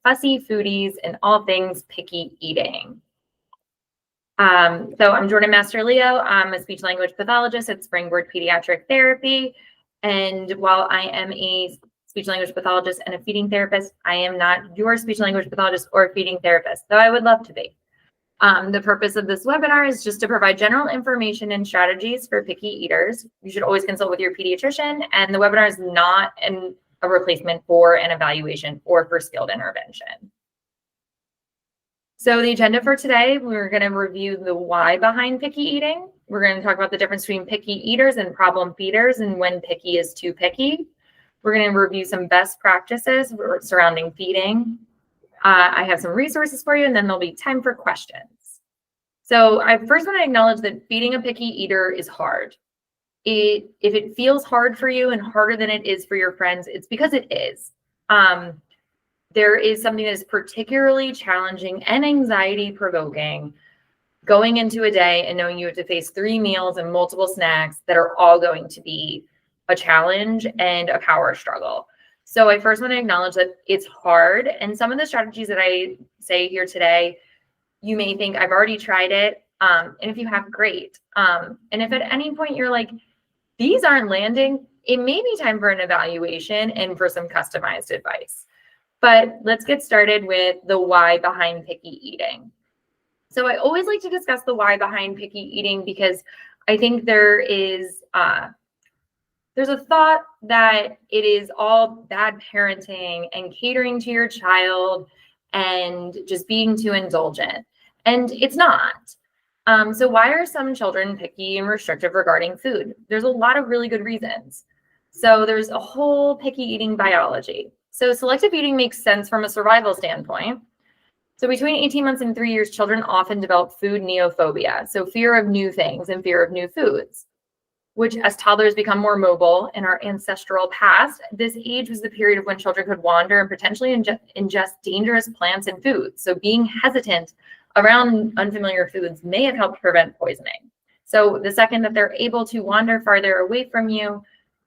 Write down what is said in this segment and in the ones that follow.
Fussy, Foodies, and all things picky eating. So I'm Jordan Master Leo. I'm a speech language pathologist at Springboard Pediatric Therapy. And while I am a speech language pathologist and a feeding therapist, I am not your speech language pathologist or feeding therapist, though I would love to be. The purpose of this webinar is just to provide general information and strategies for picky eaters. You should always consult with your pediatrician, and the webinar is not a replacement for an evaluation or for skilled intervention. So the agenda for today, we're going to review the why behind picky eating. We're going to talk about the difference between picky eaters and problem feeders and when picky is too picky. We're going to review some best practices surrounding feeding. I have some resources for you, and then there'll be time for questions. So I first want to acknowledge that feeding a picky eater is hard. If it feels hard for you and harder than it is for your friends, it's because it is. There is something that is particularly challenging and anxiety provoking going into a day and knowing you have to face 3 meals and multiple snacks that are all going to be a challenge and a power struggle. So I first want to acknowledge that it's hard. And some of the strategies that I say here today, you may think I've already tried it. And if you have, great. And if at any point you're like, these aren't landing, it may be time for an evaluation and for some customized advice. But let's get started with the why behind picky eating. So I always like to discuss the why behind picky eating because I think there's a thought that it is all bad parenting and catering to your child and just being too indulgent. And it's not. So why are some children picky and restrictive regarding food? There's a lot of really good reasons. So there's a whole picky eating biology. So selective eating makes sense from a survival standpoint. So between 18 months and 3 years, children often develop food neophobia, so fear of new things and fear of new foods, which as toddlers become more mobile in our ancestral past, this age was the period of when children could wander and potentially ingest dangerous plants and foods. So being hesitant around unfamiliar foods may have helped prevent poisoning. So the second that they're able to wander farther away from you,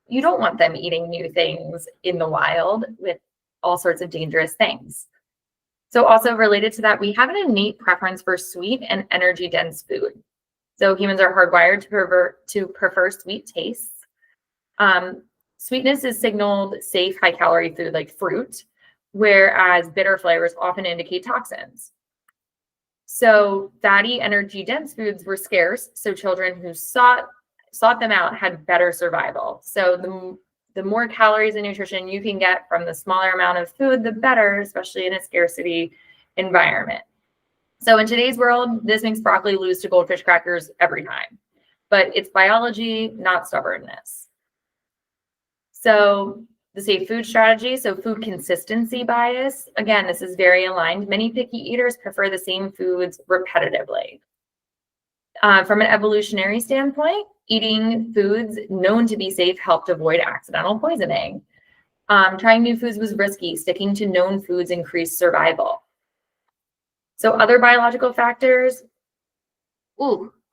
you don't want them eating new things in the wild with all sorts of dangerous things. So also related to that, we have an innate preference for sweet and energy-dense food. So humans are hardwired to prefer sweet tastes. Sweetness is signaled safe, high-calorie food like fruit, whereas bitter flavors often indicate toxins. So fatty, energy-dense foods were scarce, so children who sought them out had better survival. So the more calories and nutrition you can get from the smaller amount of food, the better, especially in a scarcity environment. So in today's world, this makes broccoli lose to goldfish crackers every time, but it's biology, not stubbornness. So the safe food strategy, so food consistency bias. Again, this is very aligned. Many picky eaters prefer the same foods repetitively. From an evolutionary standpoint, eating foods known to be safe helped avoid accidental poisoning. Trying new foods was risky. Sticking to known foods increased survival. So other biological factors,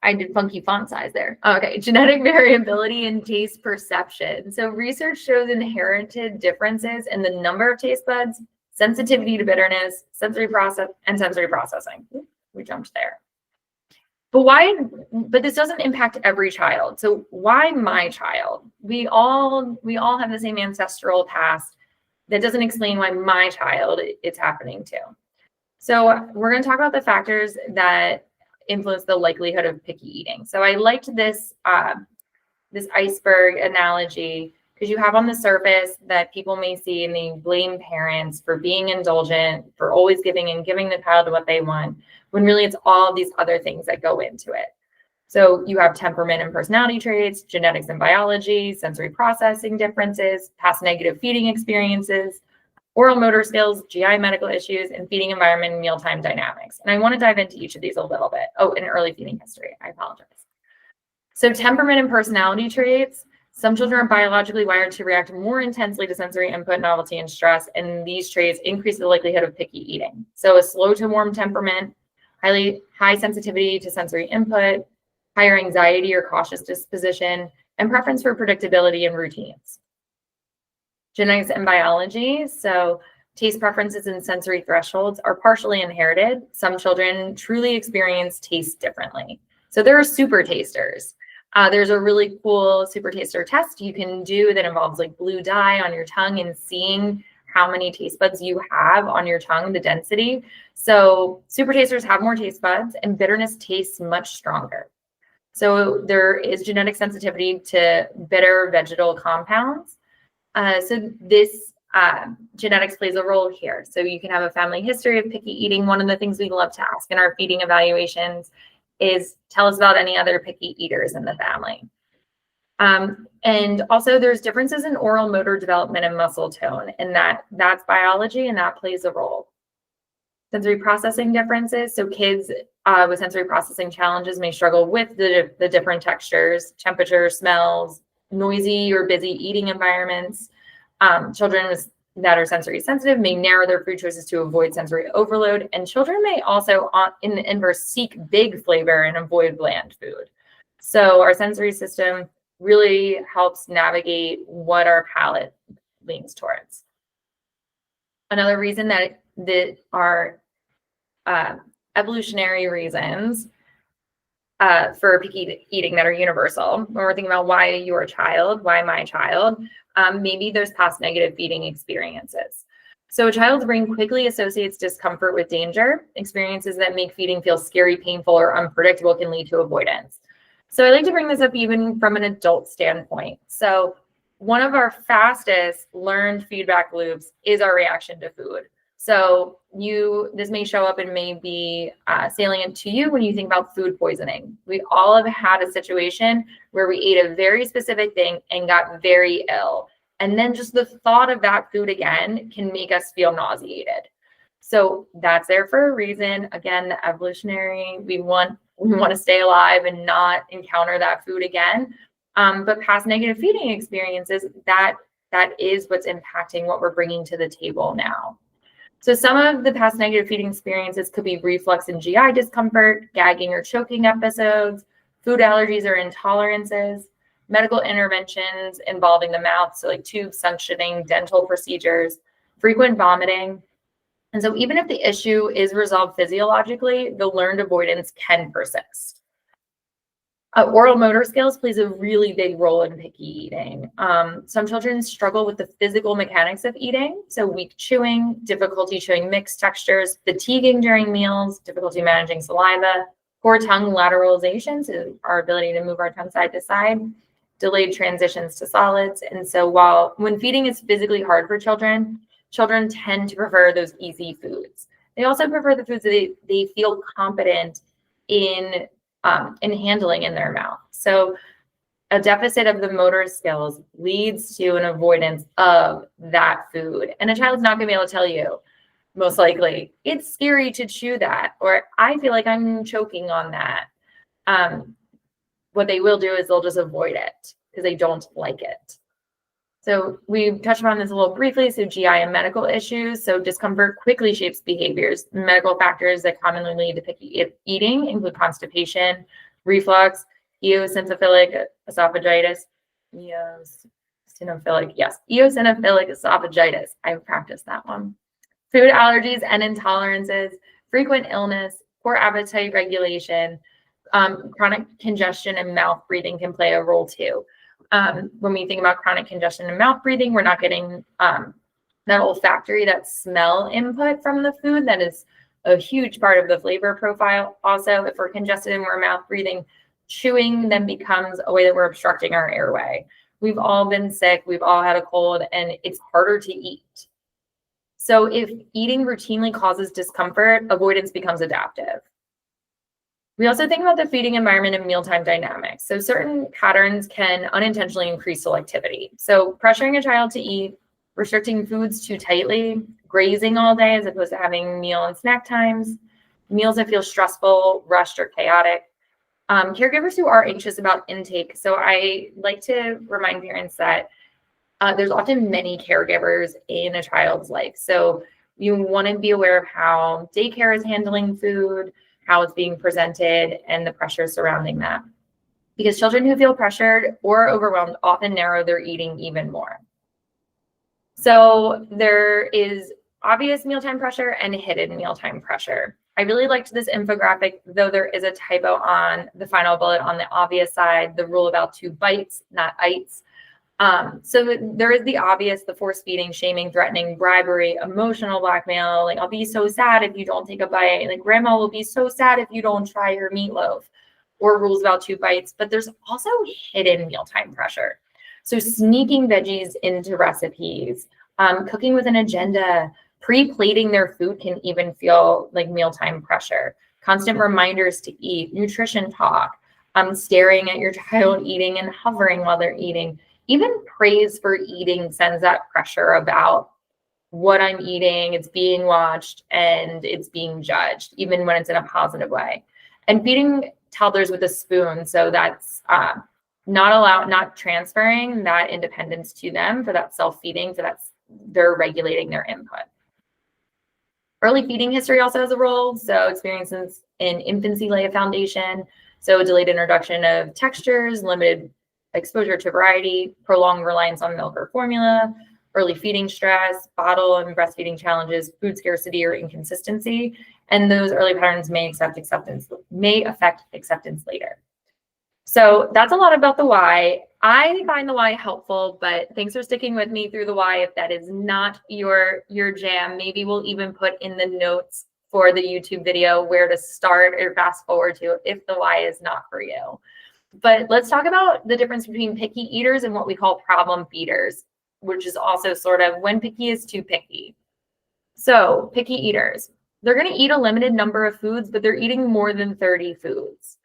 I did funky font size there. Okay, genetic variability and taste perception. So research shows inherited differences in the number of taste buds, sensitivity to bitterness, sensory processing. We jumped there. But this doesn't impact every child. So why my child? We all have the same ancestral past. That doesn't explain why my child it's happening to. So we're going to talk about the factors that influence the likelihood of picky eating. So I liked this iceberg analogy because you have on the surface that people may see and they blame parents for being indulgent, for always giving the child what they want, when really it's all these other things that go into it. So you have temperament and personality traits, genetics and biology, sensory processing differences, past negative feeding experiences, oral motor skills, GI medical issues, and feeding environment and mealtime dynamics. And I want to dive into each of these a little bit. Oh, and early feeding history. I apologize. So temperament and personality traits. Some children are biologically wired to react more intensely to sensory input, novelty, and stress, and these traits increase the likelihood of picky eating. So a slow to warm temperament, high sensitivity to sensory input, higher anxiety or cautious disposition, and preference for predictability and routines. Genetics and biology. So taste preferences and sensory thresholds are partially inherited. Some children truly experience taste differently. So there are super tasters. There's a really cool super taster test you can do that involves like blue dye on your tongue and seeing how many taste buds you have on your tongue, the density. So super tasters have more taste buds and bitterness tastes much stronger. So there is genetic sensitivity to bitter vegetal compounds. So this genetics plays a role here. So you can have a family history of picky eating. One of the things we love to ask in our feeding evaluations is tell us about any other picky eaters in the family. And also there's differences in oral motor development and muscle tone, and that's biology and that plays a role. Sensory processing differences. So kids with sensory processing challenges may struggle with the different textures, temperature, smells, noisy or busy eating environments. Children that are sensory sensitive may narrow their food choices to avoid sensory overload. And children may also, in the inverse, seek big flavor and avoid bland food. So our sensory system really helps navigate what our palate leans towards. Another reason that are evolutionary reasons for picky eating that are universal. When we're thinking about why your child, why my child, maybe there's past negative feeding experiences. So a child's brain quickly associates discomfort with danger. Experiences that make feeding feel scary, painful, or unpredictable can lead to avoidance. So I like to bring this up even from an adult standpoint. So one of our fastest learned feedback loops is our reaction to food. So this may show up and may be salient to you when you think about food poisoning. We all have had a situation where we ate a very specific thing and got very ill. And then just the thought of that food again can make us feel nauseated. So that's there for a reason. Again, the evolutionary, we want to stay alive and not encounter that food again. But past negative feeding experiences, that is what's impacting what we're bringing to the table now. So some of the past negative feeding experiences could be reflux and GI discomfort, gagging or choking episodes, food allergies or intolerances, medical interventions involving the mouth, so like tube suctioning, dental procedures, frequent vomiting. And so even if the issue is resolved physiologically, the learned avoidance can persist. Oral motor skills plays a really big role in picky eating. Some children struggle with the physical mechanics of eating, so weak chewing, difficulty chewing mixed textures, fatiguing during meals, difficulty managing saliva, poor tongue lateralization, so our ability to move our tongue side to side, delayed transitions to solids. And so when feeding is physically hard for children tend to prefer those easy foods. They also prefer the foods that they feel competent in handling in their mouth. So a deficit of the motor skills leads to an avoidance of that food. And a child's not going to be able to tell you, most likely, it's scary to chew that, or I feel like I'm choking on that. What they will do is they'll just avoid it because they don't like it. So we touched on this a little briefly. So GI and medical issues. So discomfort quickly shapes behaviors. Medical factors that commonly lead to picky eating include constipation, reflux, eosinophilic esophagitis, eosinophilic esophagitis. I've practiced that one. Food allergies and intolerances, frequent illness, poor appetite regulation, chronic congestion and mouth breathing can play a role too. When we think about chronic congestion and mouth breathing, we're not getting that olfactory, that smell input from the food. That is a huge part of the flavor profile. Also, if we're congested and we're mouth breathing, chewing then becomes a way that we're obstructing our airway. We've all been sick, we've all had a cold, and it's harder to eat. So if eating routinely causes discomfort, avoidance becomes adaptive. We also think about the feeding environment and mealtime dynamics. So certain patterns can unintentionally increase selectivity. So pressuring a child to eat, restricting foods too tightly, grazing all day as opposed to having meal and snack times, meals that feel stressful, rushed, or chaotic. Caregivers who are anxious about intake. So I like to remind parents that there's often many caregivers in a child's life. So you want to be aware of how daycare is handling food, how it's being presented, and the pressure surrounding that. Because children who feel pressured or overwhelmed often narrow their eating even more. So there is obvious mealtime pressure and hidden mealtime pressure. I really liked this infographic, though there is a typo on the final bullet on the obvious side, the rule about 2 bites, not ites. So there is the obvious, the force feeding, shaming, threatening, bribery, emotional blackmail. Like, I'll be so sad if you don't take a bite. Like, grandma will be so sad if you don't try her meatloaf, or rules about 2 bites. But there's also hidden mealtime pressure. So sneaking veggies into recipes, cooking with an agenda, pre-plating their food can even feel like mealtime pressure. Constant reminders to eat, nutrition talk, staring at your child eating and hovering while they're eating. Even praise for eating sends that pressure about what I'm eating, it's being watched, and it's being judged, even when it's in a positive way. And feeding toddlers with a spoon, so that's not transferring that independence to them for that self-feeding, so that's they're regulating their input. Early feeding history also has a role, so experiences in infancy lay a foundation, so delayed introduction of textures, limited exposure to variety, prolonged reliance on milk or formula, early feeding stress, bottle and breastfeeding challenges, food scarcity or inconsistency, and those early patterns may affect acceptance later. So that's a lot about the why. I find the why helpful, but thanks for sticking with me through the why. If that is not your jam, maybe we'll even put in the notes for the YouTube video where to start or fast forward to if the why is not for you. But let's talk about the difference between picky eaters and what we call problem feeders, which is also sort of when picky is too picky. So picky eaters, they're going to eat a limited number of foods, but they're eating more than 30 foods.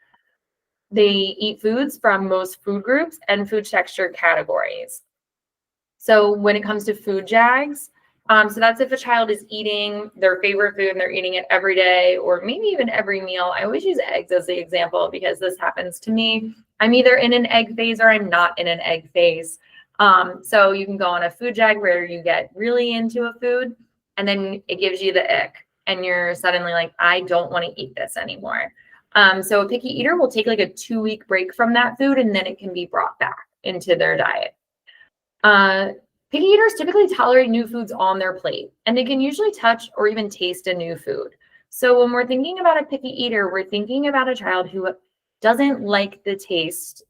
They eat foods from most food groups and food texture categories. So when it comes to food jags, so that's if a child is eating their favorite food and they're eating it every day or maybe even every meal. I always use eggs as the example because this happens to me. I'm either in an egg phase or I'm not in an egg phase. So you can go on a food jag where you get really into a food and then it gives you the ick and you're suddenly like, I don't want to eat this anymore. So a picky eater will take like a 2-week break from that food and then it can be brought back into their diet. Picky eaters typically tolerate new foods on their plate, and they can usually touch or even taste a new food. So when we're thinking about a picky eater, we're thinking about a child who doesn't like the taste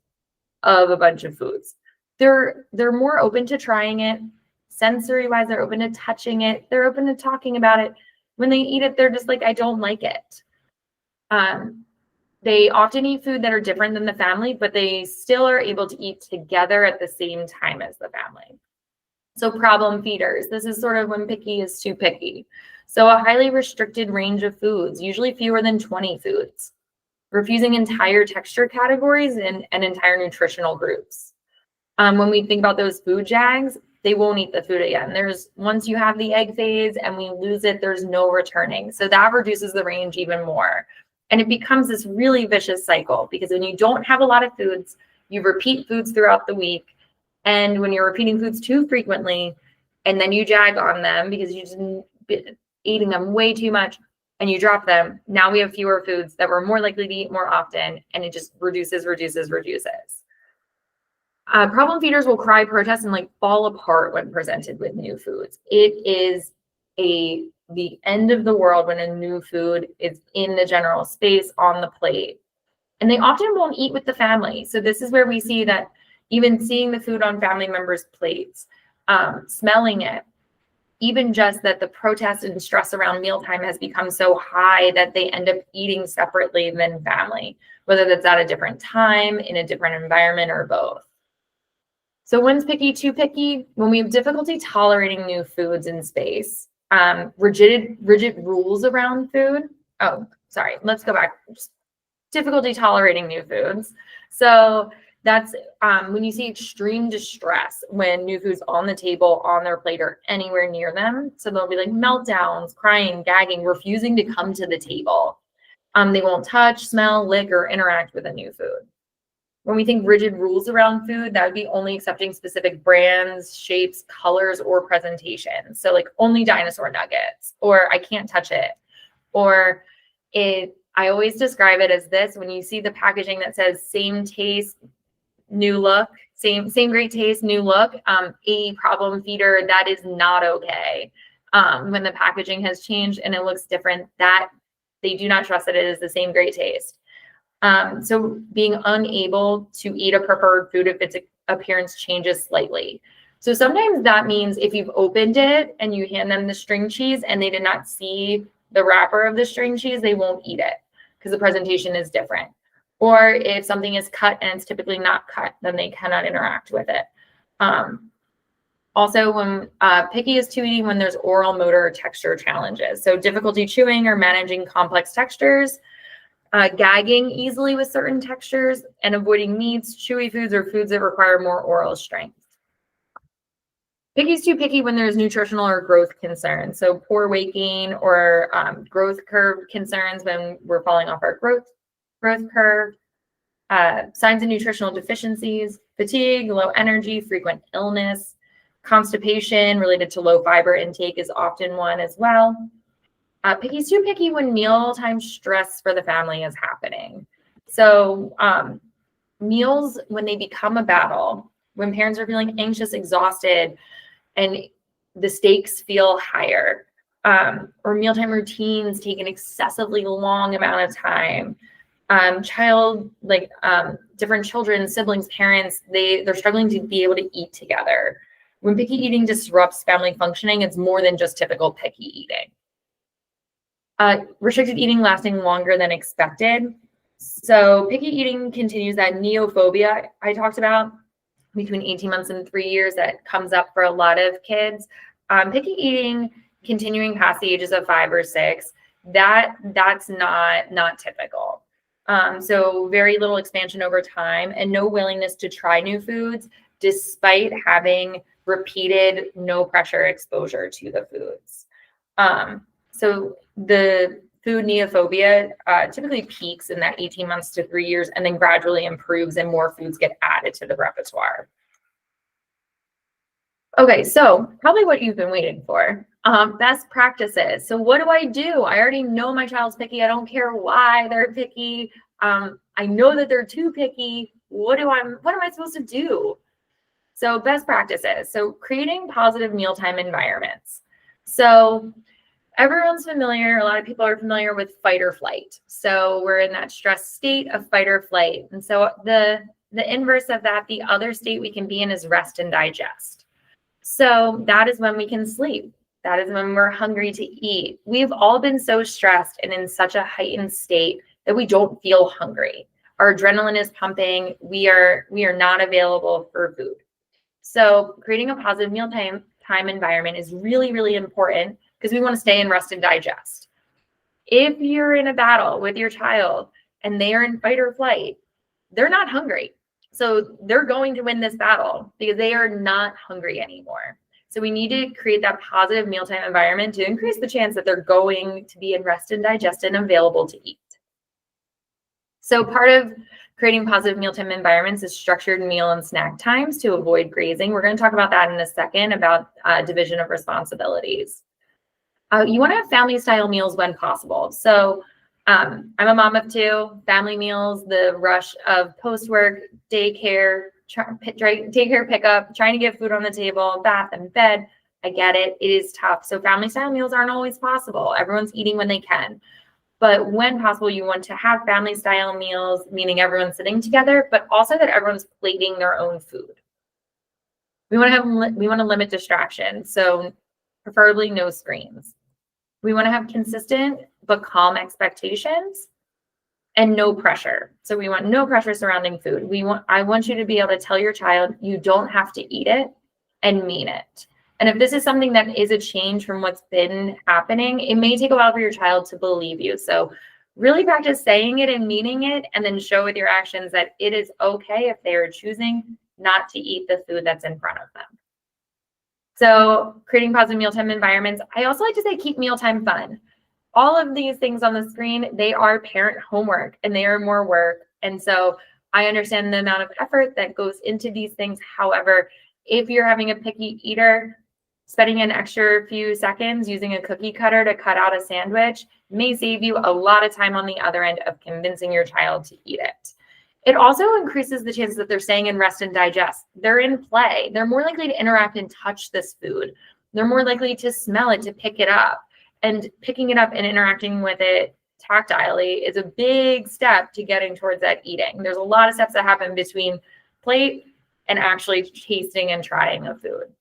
of a bunch of foods. They're more open to trying it. Sensory-wise, they're open to touching it. They're open to talking about it. When they eat it, they're just like, I don't like it. They often eat food that are different than the family, but they still are able to eat together at the same time as the family. So problem feeders, this is sort of when picky is too picky. So a highly restricted range of foods, usually fewer than 20 foods, refusing entire texture categories and entire nutritional groups. When we think about those food jags, they won't eat the food again. Once you have the egg phase and we lose it, there's no returning. So that reduces the range even more. And it becomes this really vicious cycle because when you don't have a lot of foods, you repeat foods throughout the week. And when you're repeating foods too frequently, and then you jag on them because you've been eating them way too much and you drop them, now we have fewer foods that we're more likely to eat more often, and it just reduces. Problem feeders will cry, protest, and like fall apart when presented with new foods. It is the end of the world when a new food is in the general space on the plate. And they often won't eat with the family. So this is where we see that even seeing the food on family members' plates, smelling it, even just that the protest and stress around mealtime has become so high that they end up eating separately than family, whether that's at a different time, in a different environment, or both. So when's picky too picky? When we have difficulty tolerating new foods in space, rigid rules around food. Oh, sorry, let's go back. Difficulty tolerating new foods. So that's when you see extreme distress when new food's on the table, on their plate, or anywhere near them. So they'll be like meltdowns, crying, gagging, refusing to come to the table. They won't touch, smell, lick, or interact with a new food. When we think rigid rules around food, that would be only accepting specific brands, shapes, colors, or presentations. So like only dinosaur nuggets, or I can't touch it. Or I always describe it as this: when you see the packaging that says same taste, new look, same great taste, new look, a problem feeder, that is not okay. when the packaging has changed and it looks different, that they do not trust that it is the same great taste. So being unable to eat a preferred food if its appearance changes slightly. So sometimes that means if you've opened it and you hand them the string cheese and they did not see the wrapper of the string cheese, they won't eat it because the presentation is different. Or if something is cut and it's typically not cut, then they cannot interact with it. Also, when picky is to eating when there's oral, motor, or texture challenges. So difficulty chewing or managing complex textures, gagging easily with certain textures, and avoiding meats, chewy foods, or foods that require more oral strength. Picky is too picky when there's nutritional or growth concerns. So poor weight gain or growth curve concerns when we're falling off our growth curve. Signs of nutritional deficiencies, fatigue, low energy, frequent illness, constipation related to low fiber intake is often one as well. Picky is too picky when mealtime stress for the family is happening. So meals, when they become a battle, when parents are feeling anxious, exhausted, and the stakes feel higher, or mealtime routines take an excessively long amount of time. Different children, siblings, parents, they're struggling to be able to eat together. When picky eating disrupts family functioning, it's more than just typical picky eating. Restricted eating lasting longer than expected. So picky eating continues that neophobia I talked about between 18 months and 3 years that comes up for a lot of kids. Picky eating continuing past the ages of 5 or 6, that's not typical. So very little expansion over time and no willingness to try new foods despite having repeated no pressure exposure to the foods. So the food neophobia typically peaks in that 18 months to 3 years and then gradually improves and more foods get added to the repertoire. Okay, so probably what you've been waiting for. Best practices. So what do? I already know my child's picky. I don't care why they're picky. I know that they're too picky. What am I supposed to do? So best practices. So creating positive mealtime environments. So everyone's familiar, a lot of people are familiar with fight or flight. So we're in that stress state of fight or flight. And so the inverse of that, the other state we can be in is rest and digest. So that is when we can sleep. That is when we're hungry to eat. We've all been so stressed and in such a heightened state that we don't feel hungry. Our adrenaline is pumping. We are not available for food. So creating a positive mealtime environment is really, really important because we want to stay in rest and digest. If you're in a battle with your child and they are in fight or flight, they're not hungry. So they're going to win this battle because they are not hungry anymore. So we need to create that positive mealtime environment to increase the chance that they're going to be in rest and digest and available to eat. So part of creating positive mealtime environments is structured meal and snack times to avoid grazing. We're going to talk about that in a second, about division of responsibilities. You want to have family style meals when possible. So I'm a mom of 2, family meals, the rush of post-work, daycare pickup, trying to get food on the table, bath and bed. I get it. It is tough. So family style meals aren't always possible. Everyone's eating when they can. But when possible, you want to have family style meals, meaning everyone's sitting together, but also that everyone's plating their own food. We want to limit distraction. So preferably no screens. We want to have consistent but calm expectations and no pressure. So we want no pressure surrounding food. I want you to be able to tell your child you don't have to eat it and mean it. And if this is something that is a change from what's been happening, it may take a while for your child to believe you. So really practice saying it and meaning it, and then show with your actions that it is okay if they are choosing not to eat the food that's in front of them. So creating positive mealtime environments. I also like to say keep mealtime fun. All of these things on the screen, they are parent homework and they are more work. And so I understand the amount of effort that goes into these things. However, if you're having a picky eater, spending an extra few seconds using a cookie cutter to cut out a sandwich may save you a lot of time on the other end of convincing your child to eat it. It also increases the chances that they're staying in rest and digest. They're in play. They're more likely to interact and touch this food. They're more likely to smell it, to pick it up. And picking it up and interacting with it tactilely is a big step to getting towards that eating. There's a lot of steps that happen between plate and actually tasting and trying a food.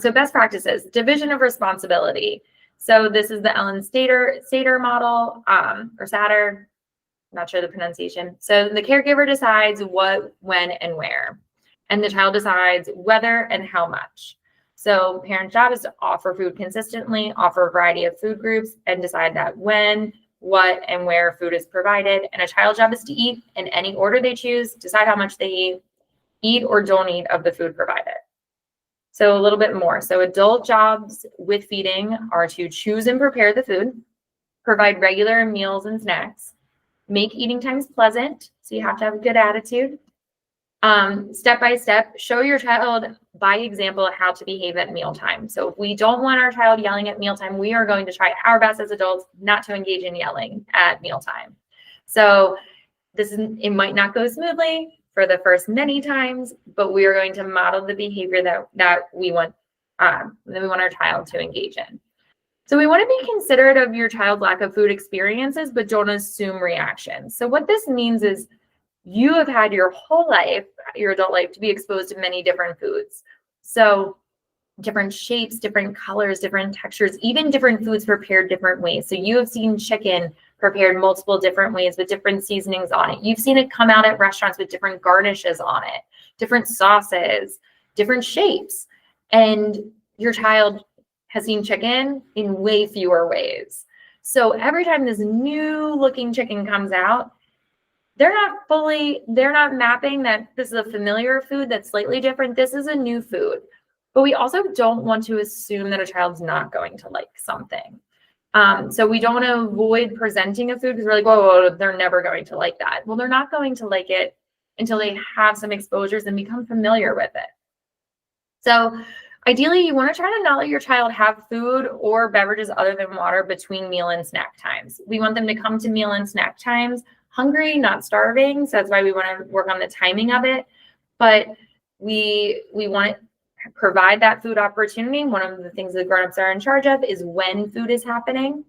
So best practices, division of responsibility. So this is the Ellen Sater model, or Satter, not sure the pronunciation. So the caregiver decides what, when, and where, and the child decides whether and how much. So parent's job is to offer food consistently, offer a variety of food groups, and decide that when, what, and where food is provided. And a child's job is to eat in any order they choose, decide how much they eat or don't eat of the food provided. So a little bit more. So adult jobs with feeding are to choose and prepare the food, provide regular meals and snacks, make eating times pleasant. So you have to have a good attitude. Step by step, show your child by example how to behave at mealtime. So if we don't want our child yelling at mealtime, we are going to try our best as adults not to engage in yelling at mealtime. So it might not go smoothly for the first many times, but we are going to model the behavior that we want our child to engage in. So we want to be considerate of your child's lack of food experiences, but don't assume reactions. So what this means is you have had your whole life, your adult life, to be exposed to many different foods. So different shapes, different colors, different textures, even different foods prepared different ways. So you have seen chicken prepared multiple different ways with different seasonings on it. You've seen it come out at restaurants with different garnishes on it, different sauces, different shapes. And your child has seen chicken in way fewer ways. So every time this new looking chicken comes out, they're not mapping that this is a familiar food that's slightly different. This is a new food. But we also don't want to assume that a child's not going to like something. So we don't want to avoid presenting a food because we're like, whoa, they're never going to like that. Well, they're not going to like it until they have some exposures and become familiar with it. So ideally, you want to try to not let your child have food or beverages other than water between meal and snack times. We want them to come to meal and snack times hungry, not starving. So that's why we want to work on the timing of it. But we want to provide that food opportunity. One of the things that grown-ups are in charge of is when food is happening.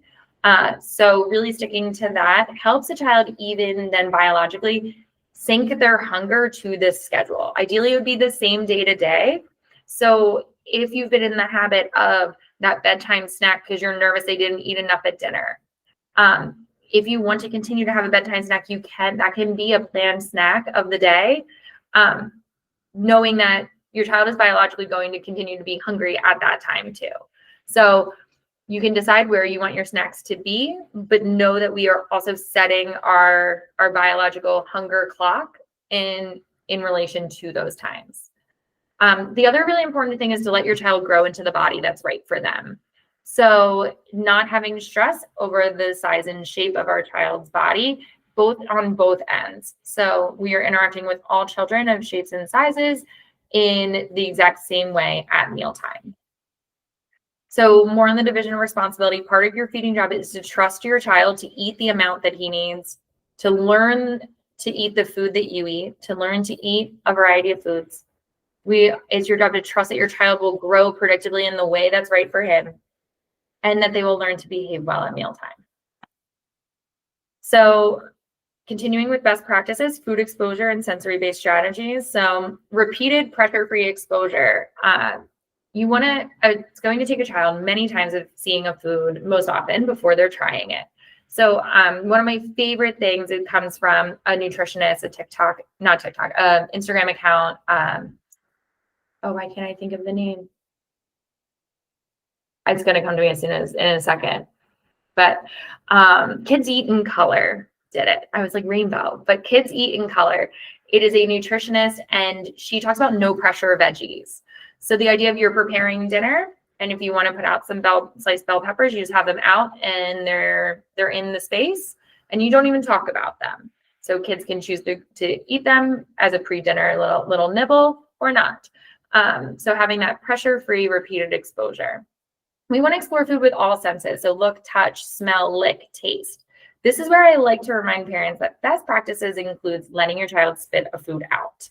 So really sticking to that helps a child even then biologically sync their hunger to this schedule. Ideally, it would be the same day to day. So if you've been in the habit of that bedtime snack because you're nervous they didn't eat enough at dinner, if you want to continue to have a bedtime snack, that can be a planned snack of the day, knowing that your child is biologically going to continue to be hungry at that time too. So you can decide where you want your snacks to be, but know that we are also setting our biological hunger clock in relation to those times. The other really important thing is to let your child grow into the body that's right for them. So not having stress over the size and shape of our child's body, on both ends. So we are interacting with all children of shapes and sizes in the exact same way at mealtime. So more on the division of responsibility, part of your feeding job is to trust your child to eat the amount that he needs, to learn to eat the food that you eat, to learn to eat a variety of foods. It's your job to trust that your child will grow predictably in the way that's right for him, and that they will learn to behave well at mealtime. So continuing with best practices, food exposure and sensory-based strategies. So repeated pressure-free exposure. It's going to take a child many times of seeing a food, most often before they're trying it. So one of my favorite things, it comes from a nutritionist, Instagram account. Why can't I think of the name? It's going to come to me in a second. But Kids Eat in Color did it. I was like Rainbow, but Kids Eat in Color. It is a nutritionist, and she talks about no pressure veggies. So the idea of you're preparing dinner, and if you want to put out some sliced bell peppers, you just have them out and they're in the space, and you don't even talk about them. So kids can choose to eat them as a pre-dinner little nibble or not. So having that pressure-free repeated exposure. We want to explore food with all senses. So look, touch, smell, lick, taste. This is where I like to remind parents that best practices includes letting your child spit a food out.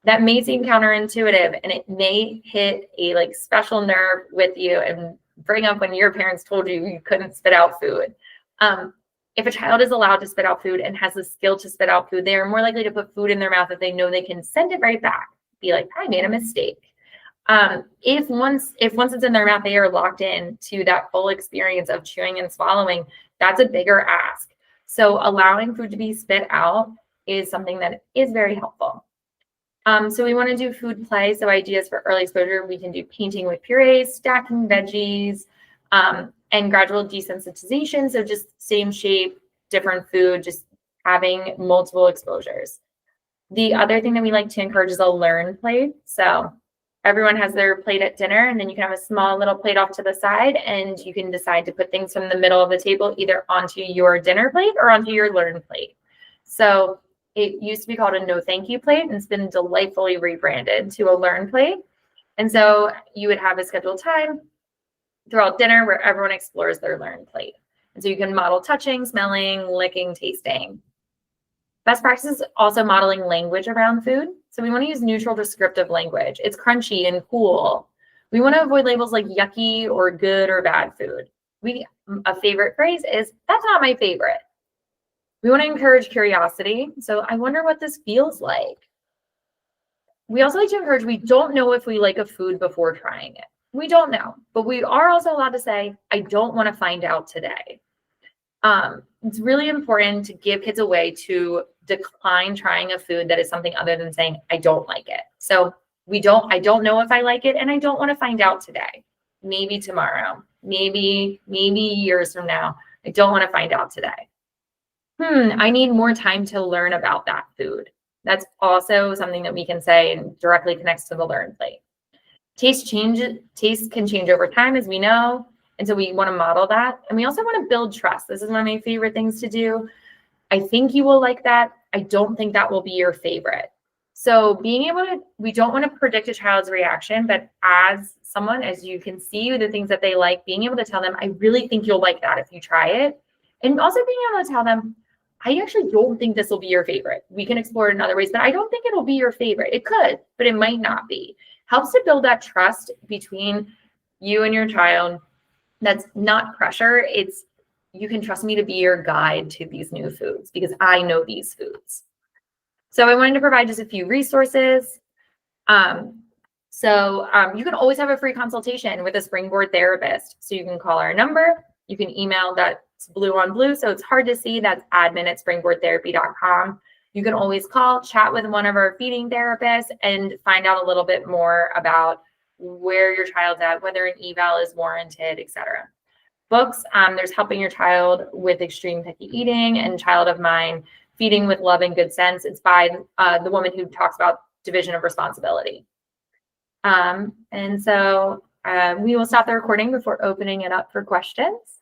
That may seem counterintuitive, and it may hit a like special nerve with you and bring up when your parents told you you couldn't spit out food. If a child is allowed to spit out food and has the skill to spit out food, they are more likely to put food in their mouth if they know they can send it right back. Be like, I made a mistake. If once it's in their mouth, they are locked in to that full experience of chewing and swallowing. That's a bigger ask. So allowing food to be spit out is something that is very helpful. So we want to do food play. So ideas for early exposure, we can do painting with purees, stacking veggies, and gradual desensitization. So just same shape, different food, just having multiple exposures. The other thing that we like to encourage is a learn plate. So everyone has their plate at dinner, and then you can have a small little plate off to the side, and you can decide to put things from the middle of the table either onto your dinner plate or onto your learn plate. So it used to be called a no thank you plate, and it's been delightfully rebranded to a learn plate. And so you would have a scheduled time throughout dinner where everyone explores their learn plate. And so you can model touching, smelling, licking, tasting. Best practice is also modeling language around food. So we want to use neutral descriptive language. It's crunchy and cool. We want to avoid labels like yucky or good or bad food. A favorite phrase is, that's not my favorite. We want to encourage curiosity. So I wonder what this feels like. We also like to encourage, we don't know if we like a food before trying it. We don't know, but we are also allowed to say, I don't want to find out today. It's really important to give kids a way to decline trying a food that is something other than saying, I don't like it. So I don't know if I like it, and I don't want to find out today. Maybe tomorrow, maybe years from now. I don't want to find out today. I need more time to learn about that food. That's also something that we can say and directly connects to the learn plate. Taste can change over time, as we know. And so we want to model that. And we also want to build trust. This is one of my favorite things to do. I think you will like that. I don't think that will be your favorite. So we don't want to predict a child's reaction, but as someone, as you can see the things that they like, being able to tell them, I really think you'll like that if you try it. And also being able to tell them, I actually don't think this will be your favorite. We can explore it in other ways, but I don't think it'll be your favorite. It could, but it might not be. Helps to build that trust between you and your child. That's not pressure. It's, you can trust me to be your guide to these new foods because I know these foods. So I wanted to provide just a few resources. You can always have a free consultation with a Springboard therapist. So you can call our number. You can email, that's blue on blue, so it's hard to see. That's admin@springboardtherapy.com. You can always call, chat with one of our feeding therapists, and find out a little bit more about where your child's at, whether an eval is warranted, etc. Books, there's Helping Your Child with Extreme Picky Eating and Child of Mine, Feeding with Love and Good Sense. It's by the woman who talks about division of responsibility. We will stop the recording before opening it up for questions.